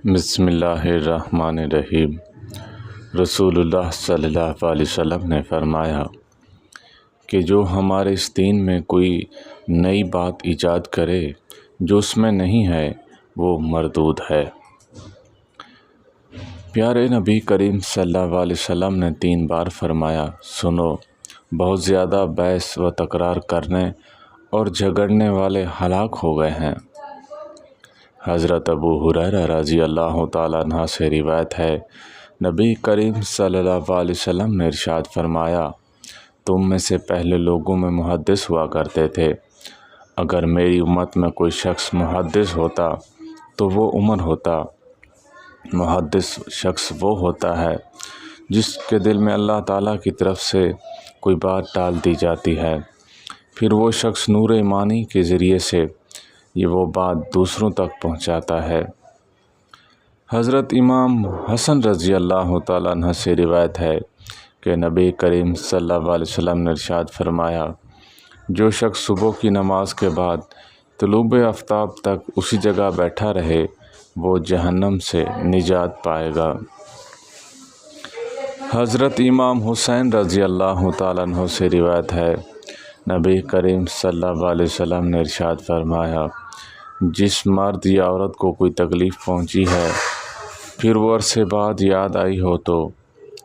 بسم اللہ الرحمن الرحیم۔ رسول اللہ صلی اللہ علیہ وسلم نے فرمایا کہ جو ہمارے اس دین میں کوئی نئی بات ایجاد کرے جو اس میں نہیں ہے وہ مردود ہے۔ پیارے نبی کریم صلی اللہ علیہ وسلم نے 3 بار فرمایا، سنو، بہت زیادہ بحث و تکرار کرنے اور جھگڑنے والے ہلاک ہو گئے ہیں۔ حضرت ابو ہریرہ رضی اللہ تعالیٰ عنہ سے روایت ہے، نبی کریم صلی اللہ علیہ وسلم نے ارشاد فرمایا، تم میں سے پہلے لوگوں میں محدث ہوا کرتے تھے، اگر میری امت میں کوئی شخص محدث ہوتا تو وہ عمر ہوتا۔ محدث شخص وہ ہوتا ہے جس کے دل میں اللہ تعالیٰ کی طرف سے کوئی بات ڈال دی جاتی ہے، پھر وہ شخص نور ایمانی کے ذریعے سے وہ بات دوسروں تک پہنچاتا ہے۔ حضرت امام حسن رضی اللہ تعالیٰ عنہ سے روایت ہے کہ نبی کریم صلی اللہ علیہ وسلم نے ارشاد فرمایا، جو شخص صبح کی نماز کے بعد طلوع آفتاب تک اسی جگہ بیٹھا رہے وہ جہنم سے نجات پائے گا۔ حضرت امام حسین رضی اللہ تعالیٰ عنہ سے روایت ہے، نبی کریم صلی اللہ علیہ وسلم نے ارشاد فرمایا، جس مرد یا عورت کو کوئی تکلیف پہنچی ہے پھر وہ عرصے بعد یاد آئی ہو تو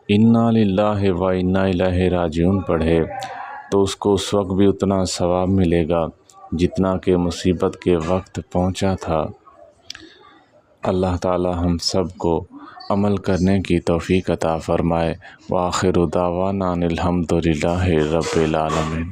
انا للہ و انا الیہ راجعون پڑھے تو اس کو اس وقت بھی اتنا ثواب ملے گا جتنا کہ مصیبت کے وقت پہنچا تھا۔ اللہ تعالی ہم سب کو عمل کرنے کی توفیق عطا فرمائے۔ وآخر دعوانا ان الحمد للہ رب العالمین۔